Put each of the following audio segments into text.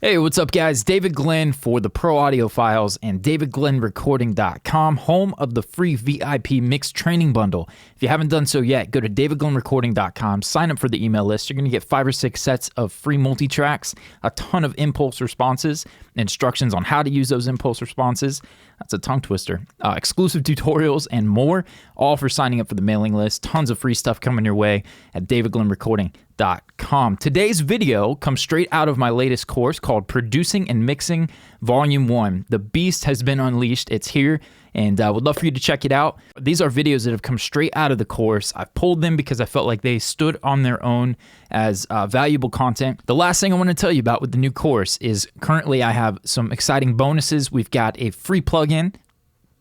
Hey, what's up, guys? David Glenn for the Pro Audio Files and DavidGlennRecording.com, home of the free VIP mixed training bundle. If you haven't done so yet, go to DavidGlennRecording.com, sign up for the email list. You're going to get 5 or 6 sets of free multi-tracks, a ton of impulse responses, instructions on how to use those impulse responses. That's a tongue twister. Exclusive tutorials and more, all for signing up for the mailing list. Tons of free stuff coming your way at DavidGlennRecording.com. Today's video comes straight out of my latest course called Producing and Mixing Volume 1. The beast has been unleashed. It's here, and I would love for you to check it out. These are videos that have come straight out of the course. I've pulled them because I felt like they stood on their own as valuable content. The last thing I want to tell you about with the new course is currently I have some exciting bonuses. We've got a free plugin,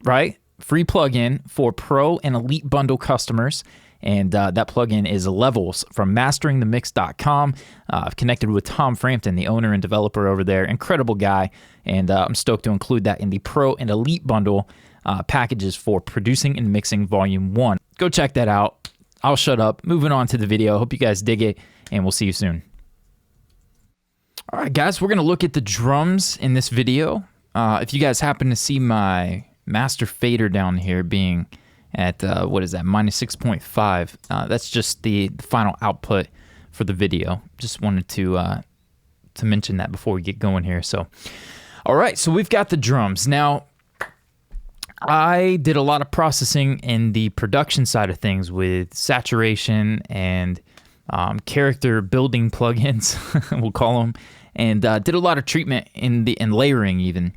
right? Free plugin for Pro and Elite Bundle customers. And that plugin is Levels from masteringthemix.com. I've connected with Tom Frampton, the owner and developer over there. Incredible guy. And I'm stoked to include that in the Pro and Elite Bundle packages for Producing and Mixing Volume 1. Go check that out. I'll shut up. Moving on to the video. Hope you guys dig it, and we'll see you soon. All right, guys, we're going to look at the drums in this video. If you guys happen to see my master fader down here being at, what is that, minus 6.5. That's just the final output for the video. Just wanted to mention that before we get going here. So, all right, so we've got the drums. Now, I did a lot of processing in the production side of things with saturation and character building plugins, we'll call them, and did a lot of treatment in layering even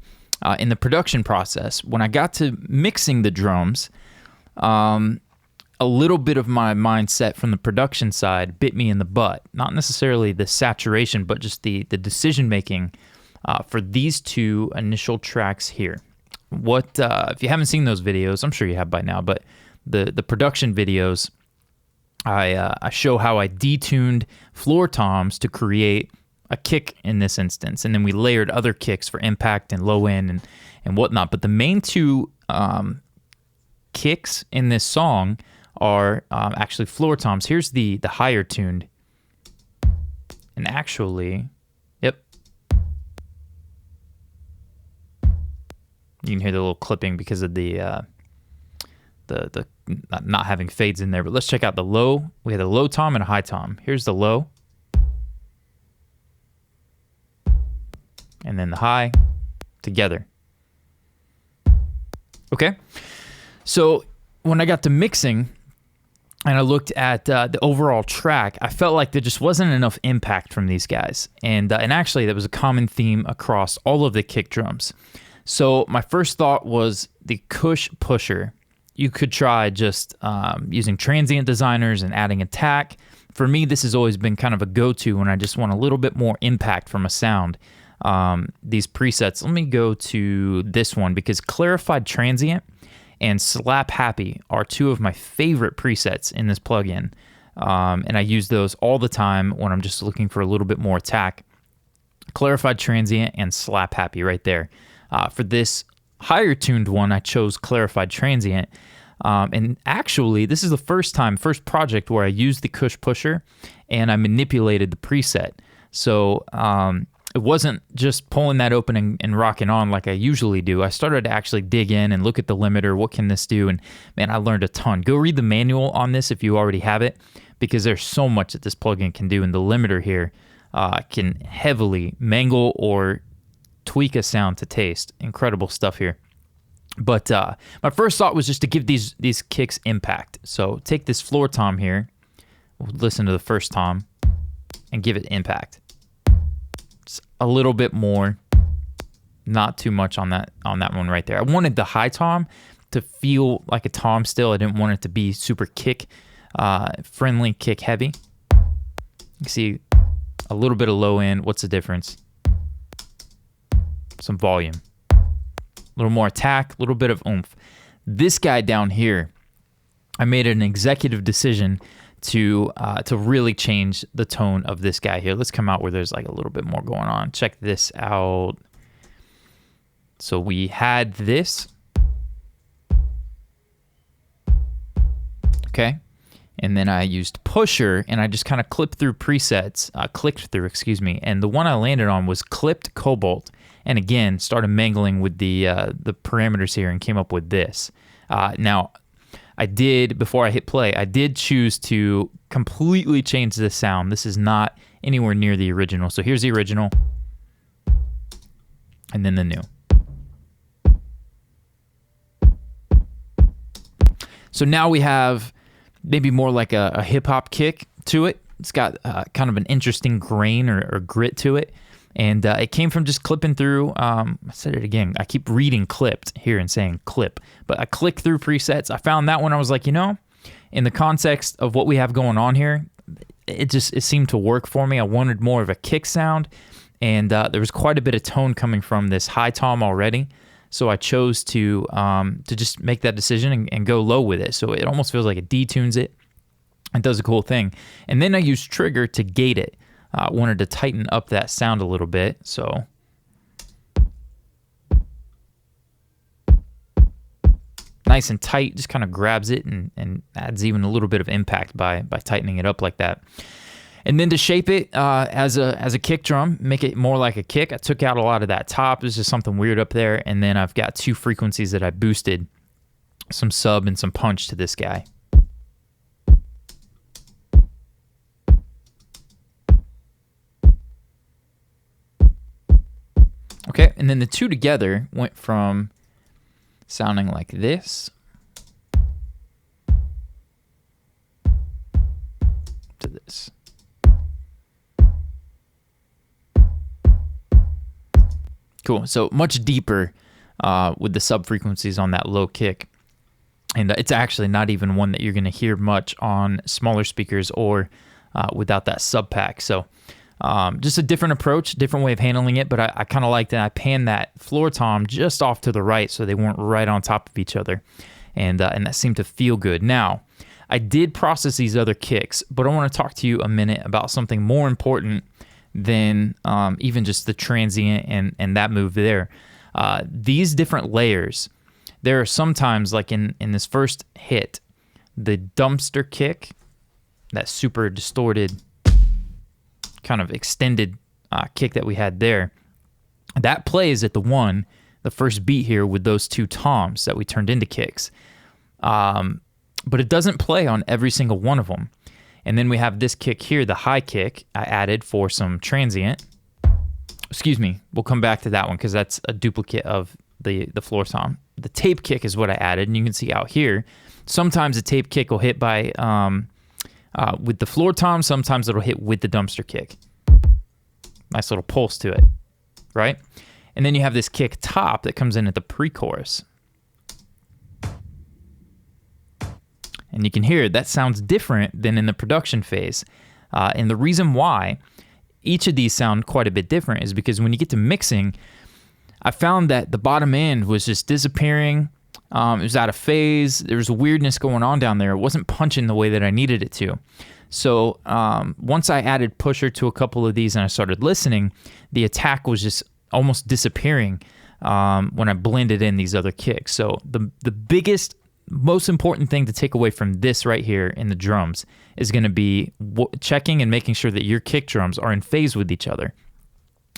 in the production process. When I got to mixing the drums, a little bit of my mindset from the production side bit me in the butt. Not necessarily the saturation, but just the decision making for these two initial tracks here. What if you haven't seen those videos? I'm sure you have by now, but the production videos, I show how I detuned floor toms to create a kick in this instance, and then we layered other kicks for impact and low end and whatnot. But the main two kicks in this song are actually floor toms. Here's the higher tuned, and actually, yep, you can hear the little clipping because of the not having fades in there. But let's check out the low. We had a low tom and a high tom. Here's the low, and then the high together. Okay, so when I got to mixing and I looked at the overall track, I felt like there just wasn't enough impact from these guys. And actually, that was a common theme across all of the kick drums. So my first thought was the Cush Pusher. You could try just using transient designers and adding attack. For me, this has always been kind of a go-to when I just want a little bit more impact from a sound. These presets, let me go to this one because Clarified Transient and Slap Happy are two of my favorite presets in this plugin. And I use those all the time when I'm just looking for a little bit more attack. Clarified Transient and Slap Happy right there. For this higher tuned one, I chose Clarified Transient. And actually, this is the first project where I used the Cush Pusher and I manipulated the preset. So it wasn't just pulling that open and rocking on like I usually do. I started to actually dig in and look at the limiter. What can this do? And man, I learned a ton. Go read the manual on this if you already have it, because there's so much that this plugin can do. And the limiter here can heavily mangle or tweak a sound to taste. Incredible stuff here. But my first thought was just to give these kicks impact. So take this floor tom here, we'll listen to the first tom, and give it impact. It's a little bit more, not too much on that one right there. I wanted the high tom to feel like a tom still. I didn't want it to be super kick friendly, kick heavy. You see a little bit of low end. What's the difference? Some volume. A little more attack, a little bit of oomph. This guy down here, I made an executive decision to really change the tone of this guy here. Let's come out where there's like a little bit more going on. Check this out. So we had this. Okay. And then I used pusher, and I just kind of clicked through, and the one I landed on was clipped cobalt. And again, started mangling with the parameters here and came up with this. Now, I did, before I hit play, I did choose to completely change the sound. This is not anywhere near the original. So here's the original, and then the new. So now we have maybe more like a hip-hop kick to it. It's got kind of an interesting grain or grit to it. And it came from just clipping through. I said it again. I keep reading clipped here and saying clip. But I clicked through presets. I found that one. I was like, in the context of what we have going on here, it seemed to work for me. I wanted more of a kick sound. And there was quite a bit of tone coming from this high tom already. So I chose to just make that decision and go low with it. So it almost feels like it detunes it. It does a cool thing. And then I used trigger to gate it. I wanted to tighten up that sound a little bit. So nice and tight, just kind of grabs it and adds even a little bit of impact by tightening it up like that. And then to shape it as a kick drum, make it more like a kick, I took out a lot of that top. There's just something weird up there. And then I've got 2 frequencies that I boosted, some sub and some punch to this guy. Okay, and then the 2 together went from sounding like this to this. Cool. So much deeper with the sub frequencies on that low kick. And it's actually not even one that you're going to hear much on smaller speakers or without that sub pack. So just a different approach, different way of handling it. But I kind of liked it. I panned that floor tom just off to the right so they weren't right on top of each other. And that seemed to feel good. Now, I did process these other kicks, but I want to talk to you a minute about something more important than even just the transient and that move there. These different layers, there are sometimes, like in this first hit, the dumpster kick, that super distorted, kind of extended kick that we had there, that plays at the first beat here with those 2 toms that we turned into kicks. But it doesn't play on every single one of them. And then we have this kick here, the high kick, I added for some transient. Excuse me, we'll come back to that one because that's a duplicate of the floor tom. The tape kick is what I added, and you can see out here, sometimes the tape kick will hit by with the floor tom, sometimes it'll hit with the dumpster kick. Nice little pulse to it, right? And then you have this kick top that comes in at the pre-chorus. And you can hear that sounds different than in the production phase. And the reason why each of these sound quite a bit different is because when you get to mixing, I found that the bottom end was just disappearing. It was out of phase. There was a weirdness going on down there. It wasn't punching the way that I needed it to. So once I added pusher to a couple of these and I started listening, the attack was just almost disappearing when I blended in these other kicks. So the biggest, most important thing to take away from this right here in the drums is going to be checking and making sure that your kick drums are in phase with each other.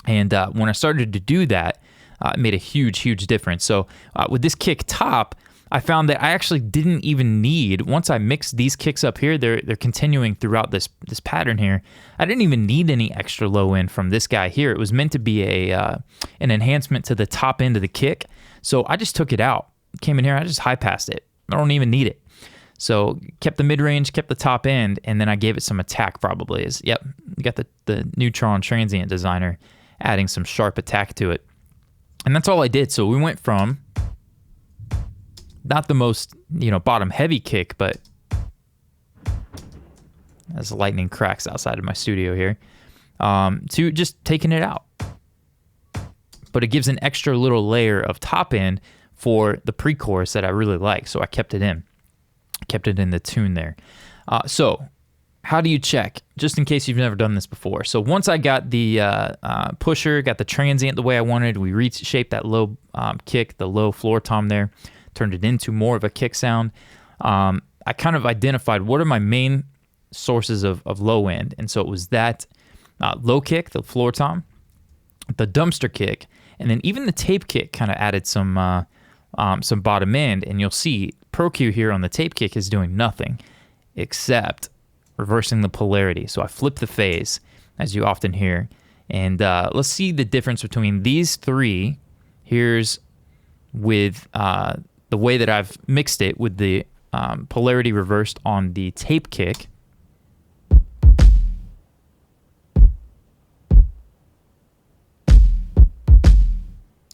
And when I started to do that, it made a huge, huge difference. So with this kick top, I found that I actually didn't even need, once I mixed these kicks up here, they're continuing throughout this pattern here. I didn't even need any extra low end from this guy here. It was meant to be an enhancement to the top end of the kick. So I just took it out. Came in here, I just high passed it. I don't even need it. So kept the mid-range, kept the top end, and then I gave it some attack probably. You got the Neutron Transient Designer adding some sharp attack to it. And that's all I did. So we went from not the most, bottom heavy kick, but as lightning cracks outside of my studio here, to just taking it out. But it gives an extra little layer of top end for the pre-chorus that I really like, so I kept it in. Kept it in the tune there. So how do you check, just in case you've never done this before? So once I got the pusher, got the transient the way I wanted, we reshaped that low kick, the low floor tom there, turned it into more of a kick sound. I I kind of identified what are my main sources of low end. And so it was that low kick, the floor tom, the dumpster kick, and then even the tape kick kind of added some bottom end. And you'll see Pro Q here on the tape kick is doing nothing except reversing the polarity. So I flip the phase, as you often hear. And let's see the difference between these three. Here's with the way that I've mixed it with the polarity reversed on the tape kick.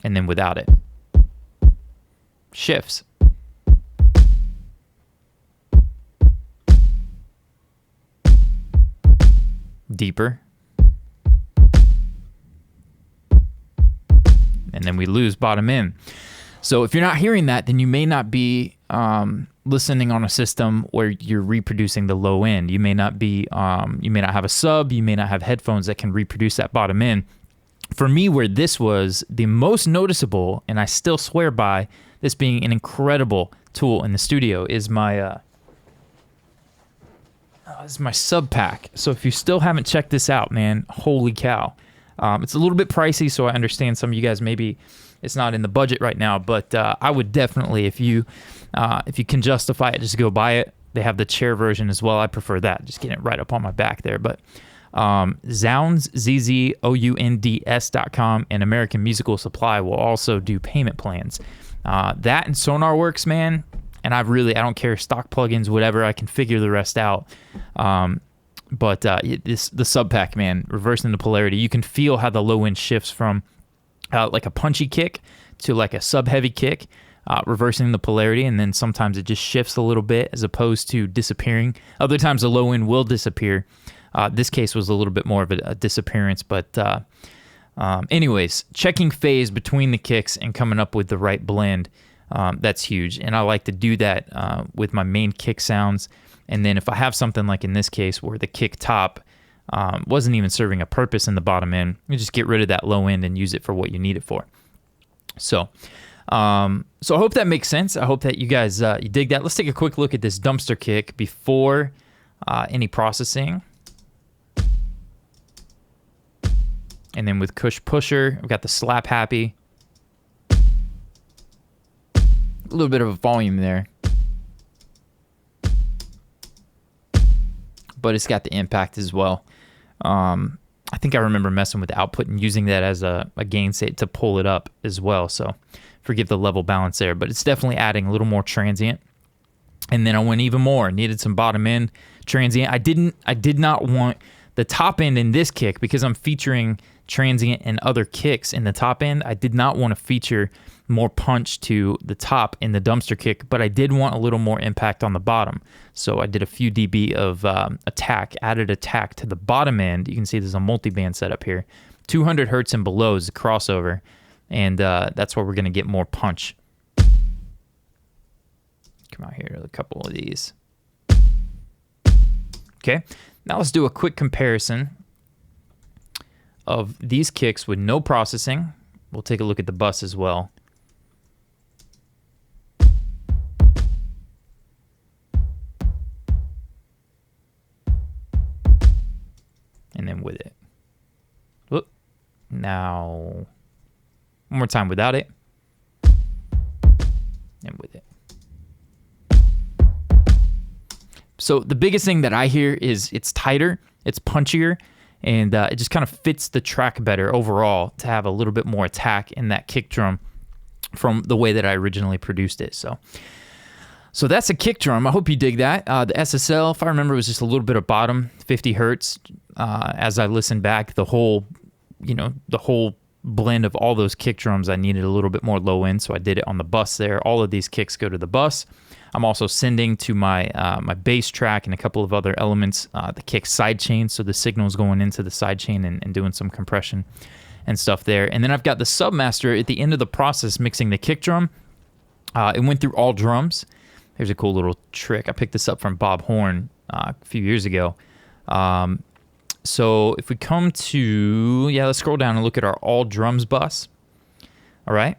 And then without it. Shifts. Deeper. And then we lose bottom end. So if you're not hearing that, then you may not be listening on a system where you're reproducing the low end. You may not be, you may not have a sub, you may not have headphones that can reproduce that bottom end. For me, where this was the most noticeable, and I still swear by this being an incredible tool in the studio, is my sub pack. So if you still haven't checked this out, man, holy cow. It's a little bit pricey, so I understand some of you guys maybe it's not in the budget right now, but I would definitely, if you can justify it, just go buy it. They have the chair version as well. I prefer that, just getting it right up on my back there. But Zounds, ZZOUNDS.com, and American Musical Supply will also do payment plans. That and SonarWorks, man, and I don't care, stock plugins, whatever, I can figure the rest out. But the sub pack, man, reversing the polarity, you can feel how the low end shifts from like a punchy kick to like a sub heavy kick, reversing the polarity, and then sometimes it just shifts a little bit as opposed to disappearing. Other times the low end will disappear. This case was a little bit more of a disappearance, but anyways, checking phase between the kicks and coming up with the right blend, that's huge. And I like to do that with my main kick sounds. And then if I have something like in this case where the kick top wasn't even serving a purpose in the bottom end, you just get rid of that low end and use it for what you need it for. So I hope that makes sense. I hope that you guys you dig that. Let's take a quick look at this dumpster kick before any processing. And then with Cush Pusher, we've got the Slap Happy. A little bit of a volume there. But it's got the impact as well. I think I remember messing with the output and using that as a gain state to pull it up as well. So forgive the level balance there. But it's definitely adding a little more transient. And then I went even more. Needed some bottom end transient. I did not want the top end in this kick, because I'm featuring transient and other kicks in the top end. I did not want to feature more punch to the top in the dumpster kick, but I did want a little more impact on the bottom. So I did a few dB of attack, added attack to the bottom end. You can see there's a multi-band setup here. 200 hertz and below is the crossover, and that's where we're going to get more punch. Come out here to a couple of these. Okay, now let's do a quick comparison of these kicks with no processing. We'll take a look at the bus as well. And then with it. Whoop. Now, one more time without it. And with it. So the biggest thing that I hear is it's tighter, it's punchier, and it just kind of fits the track better overall to have a little bit more attack in that kick drum from the way that I originally produced it. So that's a kick drum. I hope you dig that. The SSL, if I remember, was just a little bit of bottom, 50 hertz. As I listened back, the whole blend of all those kick drums, I needed a little bit more low end, so I did it on the bus there. All of these kicks go to the bus. I'm also sending to my my bass track and a couple of other elements the kick sidechain, so the signal's going into the sidechain and doing some compression and stuff there. And then I've got the submaster at the end of the process mixing the kick drum. It went through all drums. Here's a cool little trick. I picked this up from Bob Horn a few years ago. So if we come to, let's scroll down and look at our all drums bus. All right.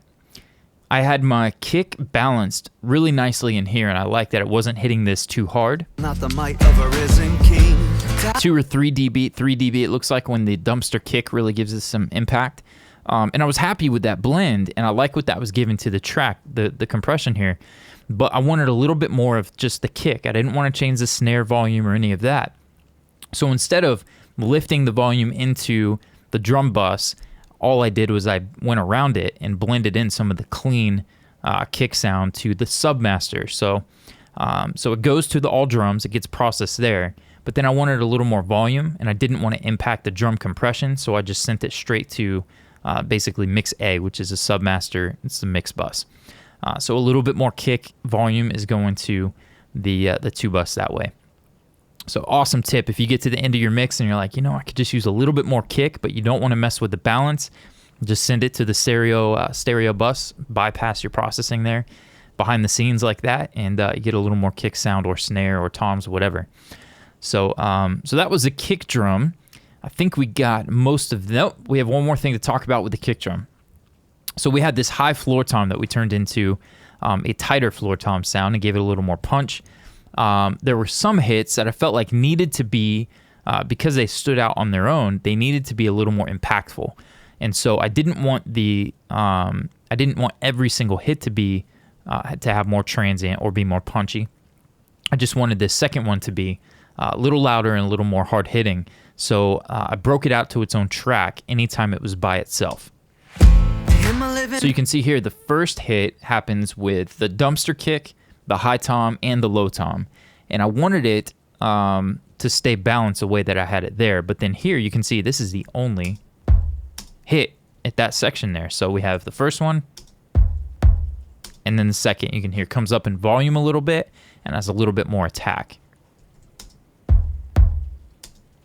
I had my kick balanced really nicely in here, and I like that it wasn't hitting this too hard. Not the might of a risen king. 2 or 3 dB, 3 dB it looks like when the dumpster kick really gives us some impact. And I was happy with that blend, and I like what that was giving to the track, the compression here. But I wanted a little bit more of just the kick. I didn't want to change the snare volume or any of that. So instead of lifting the volume into the drum bus, all I did was I went around it and blended in some of the clean kick sound to the submaster. So it goes to the all drums, it gets processed there. But then I wanted a little more volume, and I didn't want to impact the drum compression, so I just sent it straight to basically mix A, which is a submaster. It's the mix bus. So a little bit more kick volume is going to the 2 bus that way. So awesome tip. If you get to the end of your mix and you're like, I could just use a little bit more kick, but you don't want to mess with the balance, just send it to the stereo bus, bypass your processing there behind the scenes like that, and you get a little more kick sound or snare or toms, whatever. So that was the kick drum. I think we got most of them. We have one more thing to talk about with the kick drum. So we had this high floor tom that we turned into a tighter floor tom sound and gave it a little more punch. There were some hits that I felt like needed to be, because they stood out on their own, they needed to be a little more impactful. And so I didn't want every single hit to be to have more transient or be more punchy. I just wanted this second one to be a little louder and a little more hard hitting. So I broke it out to its own track anytime it was by itself. So you can see here the first hit happens with the dumpster kick, the high tom, and the low tom. And I wanted it to stay balanced the way that I had it there. But then here you can see this is the only hit at that section there. So we have the first one, and then the second you can hear comes up in volume a little bit and has a little bit more attack.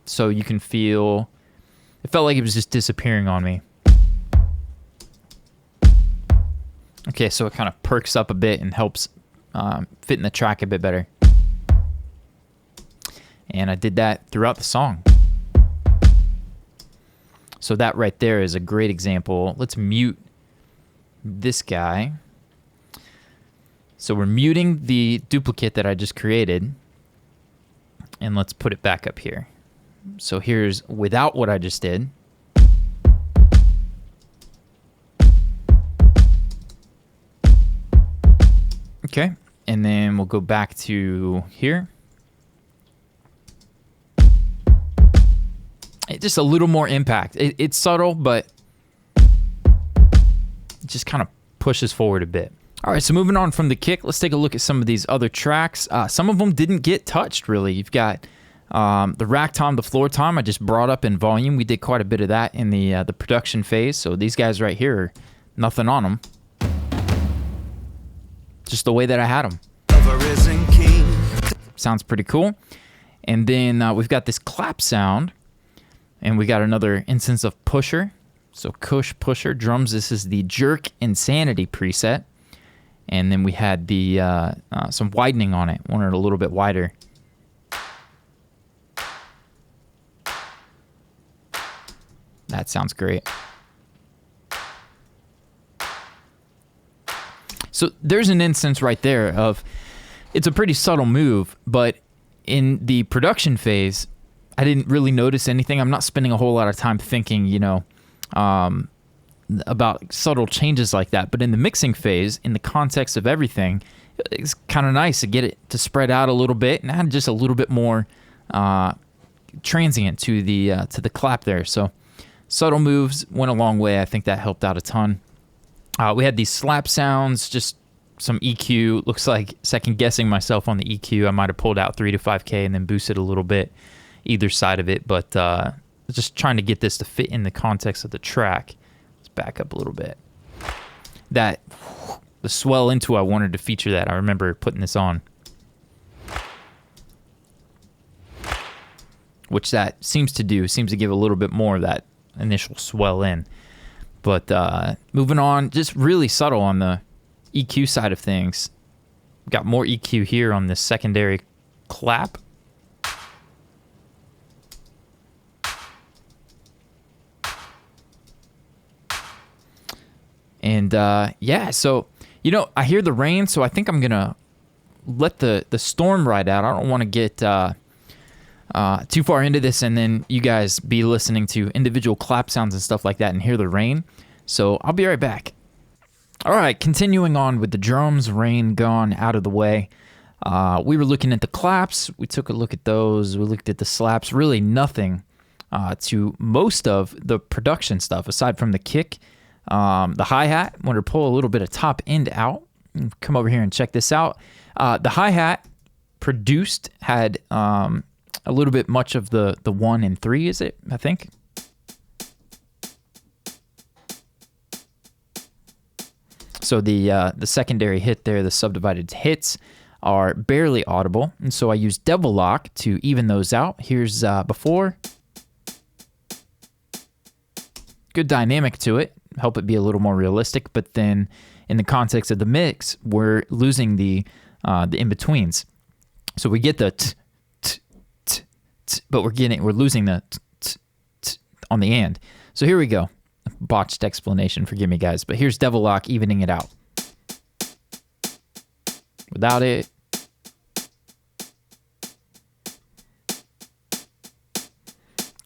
So you can feel, it felt like it was just disappearing on me. Okay, so it kind of perks up a bit and helps fit in the track a bit better. And I did that throughout the song. So that right there is a great example. Let's mute this guy. So we're muting the duplicate that I just created. And let's put it back up here. So here's without what I just did. Okay, and then we'll go back to here. Just a little more impact. It's subtle, but it just kind of pushes forward a bit. All right, so moving on from the kick, let's take a look at some of these other tracks. Some of them didn't get touched, really. You've got the rack tom, the floor tom, I just brought up in volume. We did quite a bit of that in the production phase. So these guys right here are nothing on them. Just the way that I had them. Sounds pretty cool. And then we've got this clap sound. And we got another instance of pusher. So Kush pusher drums. This is the Jerk Insanity preset. And then we had the some widening on it. Wanted it a little bit wider. That sounds great. So there's an instance right there of, it's a pretty subtle move, but in the production phase, I didn't really notice anything. I'm not spending a whole lot of time thinking, about subtle changes like that. But in the mixing phase, in the context of everything, it's kind of nice to get it to spread out a little bit and add just a little bit more transient to the clap there. So subtle moves went a long way. I think that helped out a ton. We had these slap sounds, just some EQ. Looks like second guessing myself on the EQ. I might have pulled out 3 to 5K and then boosted a little bit either side of it, but just trying to get this to fit in the context of the track. Let's back up a little bit. The swell into, I wanted to feature that. I remember putting this on. Which that seems to give a little bit more of that initial swell in. But moving on, just really subtle on the EQ side of things. Got more EQ here on this secondary clap. And yeah, so I hear the rain, so I think I'm going to let the storm ride out. I don't want to get too far into this and then you guys be listening to individual clap sounds and stuff like that and hear the rain. So I'll be right back. All right, continuing on with the drums, rain gone, out of the way. We were looking at the claps. We took a look at those. We looked at the slaps. Really nothing to most of the production stuff aside from the kick. The hi-hat, wanted to pull a little bit of top end out. Come over here and check this out. The hi-hat produced had a little bit much of the 1 and 3, is it? I think. So the secondary hit there, the subdivided hits, are barely audible, and so I use Devil Lock to even those out. Here's before. Good dynamic to it, help it be a little more realistic, but then in the context of the mix, we're losing the in-betweens. So we get the but we're losing the on the end. So here we go. Botched explanation, forgive me guys, but here's Devil Lock evening it out. Without it.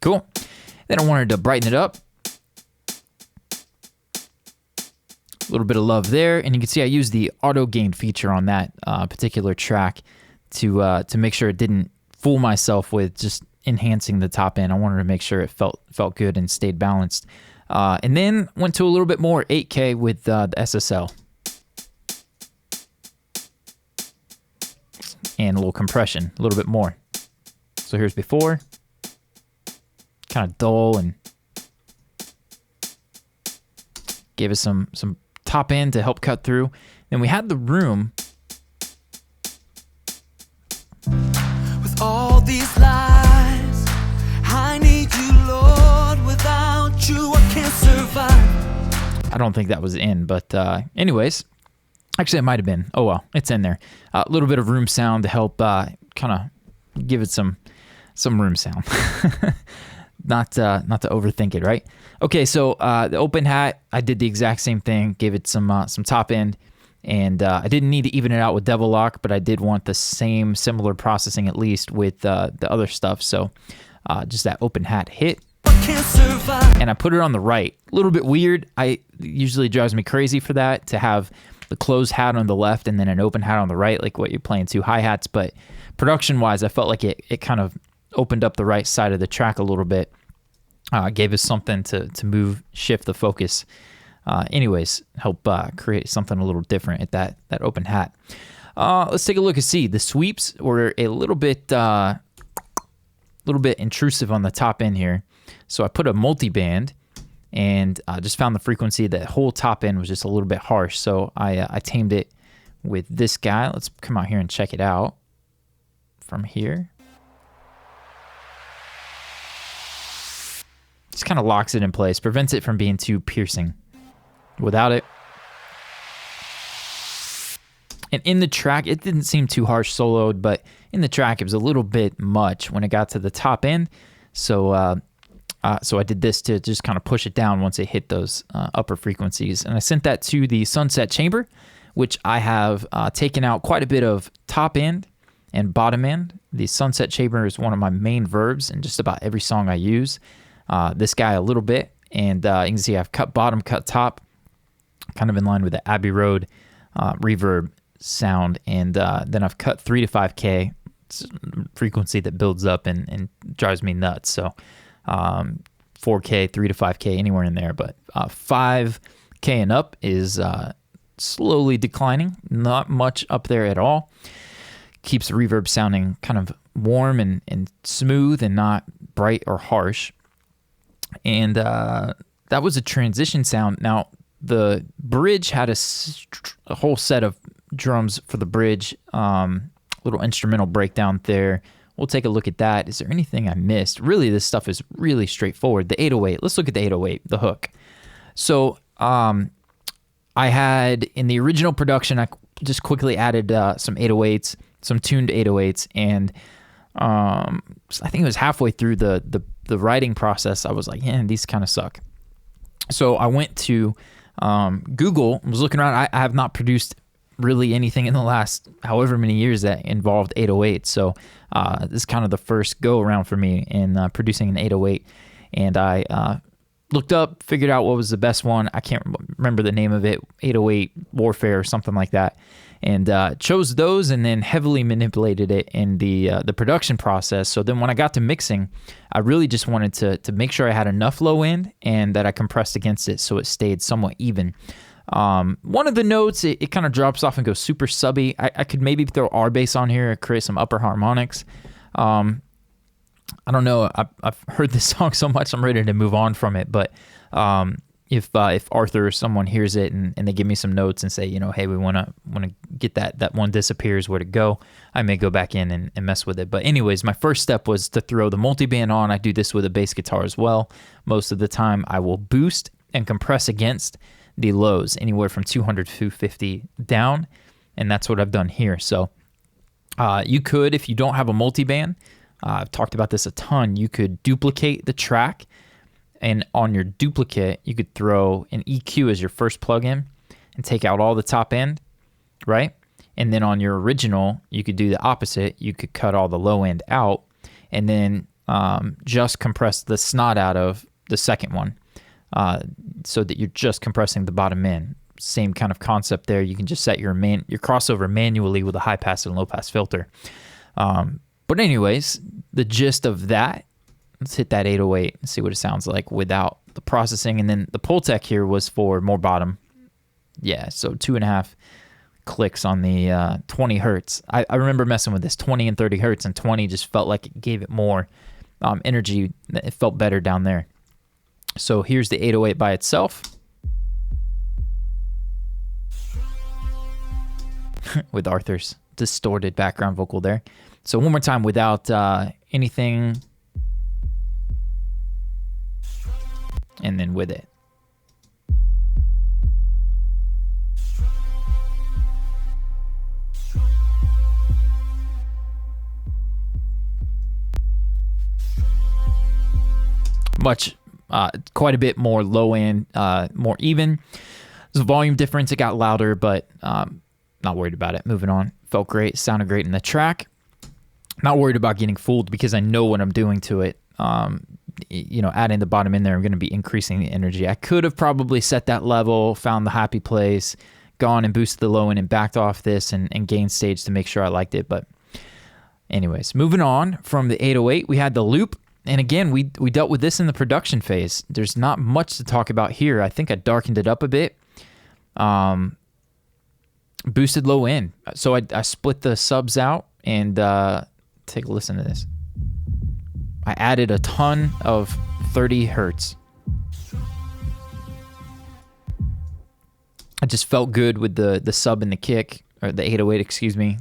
Cool. Then I wanted to brighten it up. A little bit of love there, and you can see I used the auto gain feature on that particular track to make sure it didn't fool myself with just enhancing the top end. I wanted to make sure it felt good and stayed balanced. And then went to a little bit more 8K with the SSL. And a little compression, a little bit more. So here's before. Kind of dull and gave us some top end to help cut through. Then we had the room. With all these lies, I need you, Lord. Without you, I can't survive. I don't think that was in, but anyways. Actually, it might have been. Oh, well, it's in there. A little bit of room sound to help kind of give it some room sound. Not to overthink it, right? Okay, so the open hat, I did the exact same thing. Gave it some top end. And I didn't need to even it out with Devil Lock, but I did want the similar processing at least with the other stuff. So just that open hat hit. And I put it on the right. A little bit weird. It usually drives me crazy for that, to have the closed hat on the left and then an open hat on the right, like what you're playing two hi-hats. But production-wise, I felt like it kind of opened up the right side of the track a little bit. Gave us something to shift the focus. Anyways, help create something a little different at that open hat. Let's take a look and see. The sweeps were a little bit intrusive on the top end here. So I put a multi-band and just found the frequency. That whole top end was just a little bit harsh. So I tamed it with this guy. Let's come out here and check it out from here. Just kind of locks it in place, prevents it from being too piercing. Without it. And in the track, it didn't seem too harsh soloed, but in the track, it was a little bit much when it got to the top end. So I did this to just kind of push it down once it hit those upper frequencies. And I sent that to the Sunset Chamber, which I have taken out quite a bit of top end and bottom end. The Sunset Chamber is one of my main verbs in just about every song I use. This guy a little bit, and you can see I've cut bottom, cut top, kind of in line with the Abbey Road reverb sound, and then I've cut 3 to 5K. It's frequency that builds up and drives me nuts. So 4K, 3 to 5K, anywhere in there, but 5K and up is slowly declining. Not much up there at all. Keeps the reverb sounding kind of warm and smooth and not bright or harsh. And that was a transition sound. Now, the bridge had a whole set of drums for the bridge, little instrumental breakdown there. We'll take a look at that. Is there anything I missed? Really, this stuff is really straightforward. The 808, let's look at the 808, the hook. So I had, in the original production, I just quickly added some 808s, some tuned 808s, and I think it was halfway through the writing process, I was like, these kind of suck. So I went to Google was looking around. I have not produced really anything in the last however many years that involved 808. So this is kind of the first go around for me in producing an 808. And I looked up, figured out what was the best one. I can't remember the name of it, 808 Warfare or something like that. And chose those and then heavily manipulated it in the production process. So then when I got to mixing, I really just wanted to make sure I had enough low end and that I compressed against it so it stayed somewhat even. One of the notes, it kind of drops off and goes super subby. I could maybe throw R bass on here, create some upper harmonics. I don't know. I've heard this song so much, I'm ready to move on from it. But if Arthur or someone hears it and they give me some notes and say, hey, we want to get that one disappears, where to go, I may go back in and mess with it. But anyways, my first step was to throw the multiband on. I do this with a bass guitar as well. Most of the time, I will boost and compress against the lows, anywhere from 200 to 250 down, and that's what I've done here. So you could, if you don't have a multiband, I've talked about this a ton, you could duplicate the track, and on your duplicate, you could throw an EQ as your first plugin and take out all the top end, right? And then on your original, you could do the opposite. You could cut all the low end out and then just compress the snot out of the second one so that you're just compressing the bottom end. Same kind of concept there. You can just set your crossover manually with a high pass and low pass filter. But anyways, the gist of that, let's hit that 808 and see what it sounds like without the processing. And then the Pultec here was for more bottom. Yeah, so 2.5 clicks on the 20 hertz. I remember messing with this 20 and 30 hertz, and 20 just felt like it gave it more energy. It felt better down there. So here's the 808 by itself. With Arthur's distorted background vocal there. So one more time without anything, and then with it. Quite a bit more low end, more even. There's a volume difference. It got louder, but not worried about it. Moving on. Felt great. Sounded great in the track. Not worried about getting fooled because I know what I'm doing to it. Adding the bottom in there, I'm going to be increasing the energy. I could have probably set that level, found the happy place, gone and boosted the low end and backed off this and gained stage to make sure I liked it. But anyways, moving on from the 808, we had the loop. And again, we dealt with this in the production phase. There's not much to talk about here. I think I darkened it up a bit. Boosted low end. So I split the subs out and take a listen to this. I added a ton of 30 hertz. I just felt good with the sub and the kick, or the 808, excuse me.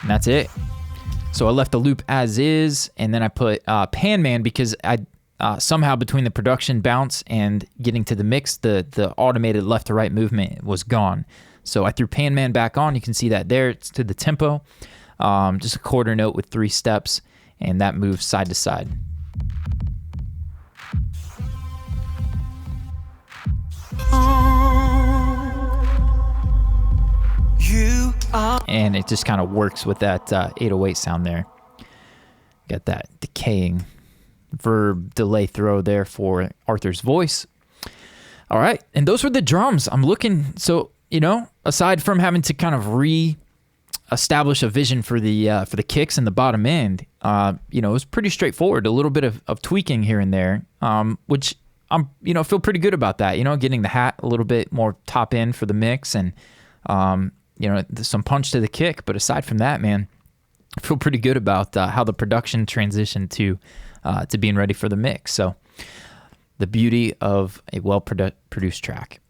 And that's it. So I left the loop as is, and then I put Pan Man because I somehow between the production bounce and getting to the mix, the automated left to right movement was gone. So I threw Pan Man back on. You can see that there. It's to the tempo. Just a quarter note with 3 steps, and that moves side to side. And it just kind of works with that 808 sound there. Got that decaying verb delay throw there for Arthur's voice. All right, and those were the drums. I'm looking, so, aside from having to kind of establish a vision for the kicks and the bottom end, it was pretty straightforward. A little bit of tweaking here and there, which I'm, feel pretty good about that. Getting the hat a little bit more top end for the mix and, some punch to the kick. But aside from that, man, I feel pretty good about how the production transitioned to being ready for the mix. So the beauty of a well-produced track.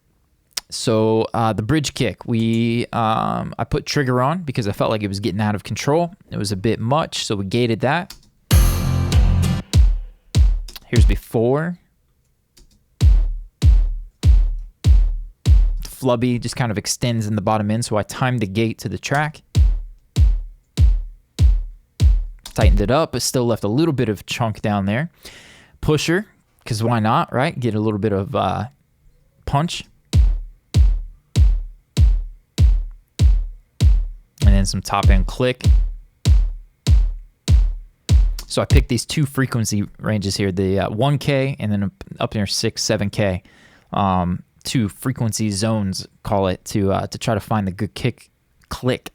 So the bridge kick, I put trigger on because I felt like it was getting out of control. It was a bit much, so we gated that. Here's before. Flubby just kind of extends in the bottom end, so I timed the gate to the track. Tightened it up, but still left a little bit of chunk down there. Pusher, because why not, right? Get a little bit of punch. And then some top end click. So I picked these two frequency ranges here, the 1K and then up near 6, 7K. Two frequency zones, call it, to try to find the good click.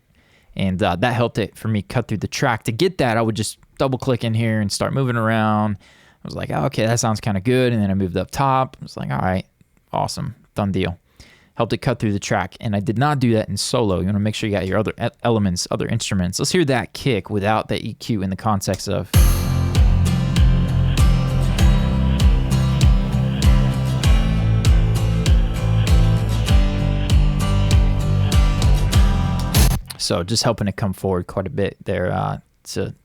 And that helped it for me cut through the track. To get that, I would just double click in here and start moving around. I was like, oh, okay, that sounds kind of good. And then I moved up top. I was like, all right, awesome, done deal. Helped it cut through the track. And I did not do that in solo. You want to make sure you got your other elements, other instruments. Let's hear that kick without the EQ in the context of... So just helping it come forward quite a bit there to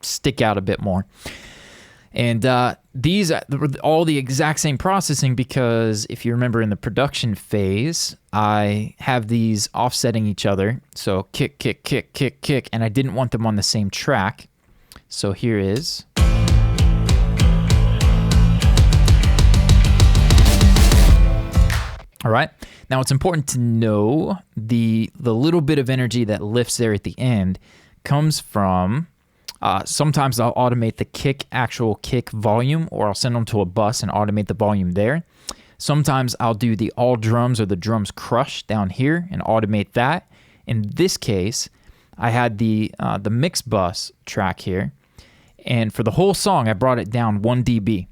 stick out a bit more. And these were all the exact same processing because if you remember in the production phase, I have these offsetting each other. So kick, kick, kick, kick, kick, and I didn't want them on the same track. So here is... All right. Now it's important to know the little bit of energy that lifts there at the end comes from, sometimes I'll automate the actual kick volume, or I'll send them to a bus and automate the volume there. Sometimes I'll do the all drums or the drums crush down here and automate that. In this case, I had the mix bus track here, and for the whole song, I brought it down 1 dB.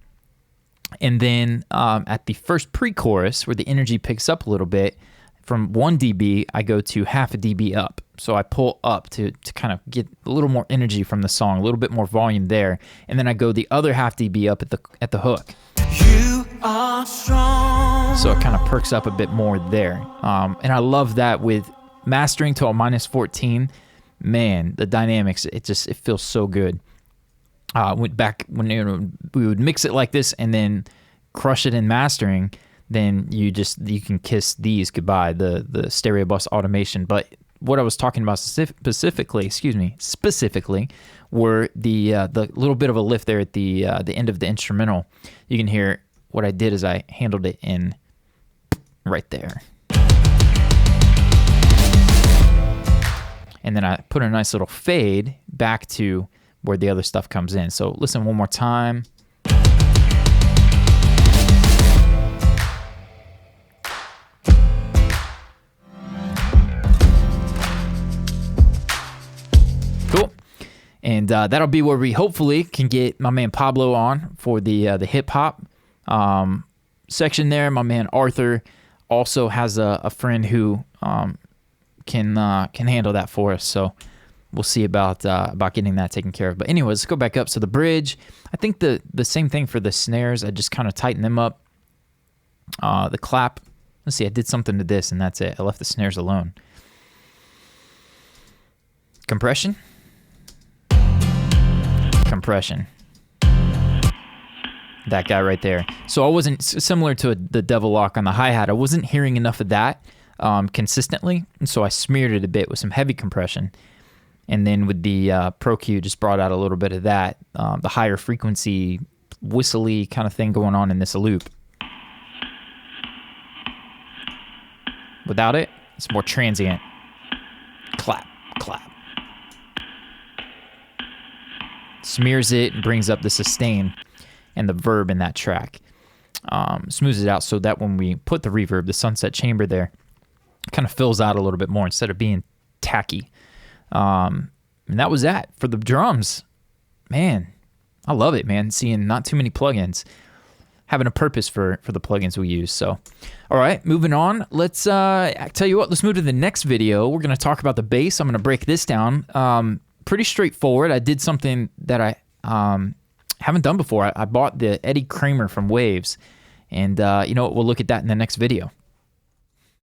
And then at the first pre-chorus, where the energy picks up a little bit, from 1 dB, I go to half a dB up. So I pull up to kind of get a little more energy from the song, a little bit more volume there. And then I go the other half dB up at the hook. You are strong. So it kind of perks up a bit more there. And I love that with mastering to a -14. Man, the dynamics, it feels so good. Went back when we would mix it like this and then crush it in mastering, then you can kiss these goodbye, the stereo bus automation. But what I was talking about specifically were the little bit of a lift there at the end of the instrumental. You can hear what I did is I handled it in right there. And then I put a nice little fade back to where the other stuff comes in. So listen one more time. Cool. And that'll be where we hopefully can get my man Pablo on for the hip hop section there. My man Arthur also has a friend who can handle that for us. So we'll see about getting that taken care of. But anyways, let's go back up. So the bridge, I think the same thing for the snares. I just kind of tighten them up. The clap, let's see, I did something to this and that's it. I left the snares alone. Compression. That guy right there. So I wasn't, similar to the Devil Lock on the hi-hat, I wasn't hearing enough of that consistently. And so I smeared it a bit with some heavy compression. And then with the Pro Q, just brought out a little bit of that, the higher frequency, whistly kind of thing going on in this loop. Without it, it's more transient. Clap, clap. Smears it and brings up the sustain and the verb in that track. Smooths it out so that when we put the reverb, the sunset chamber there, kind of fills out a little bit more instead of being tacky. And that was that for the drums. Man, I love it, man. Seeing not too many plugins, having a purpose for the plugins we use. So, all right, moving on. Let's tell you what, let's move to the next video. We're going to talk about the bass. I'm going to break this down. Pretty straightforward. I did something that I haven't done before. I bought the Eddie Kramer from Waves, and you know what? We'll look at that in the next video.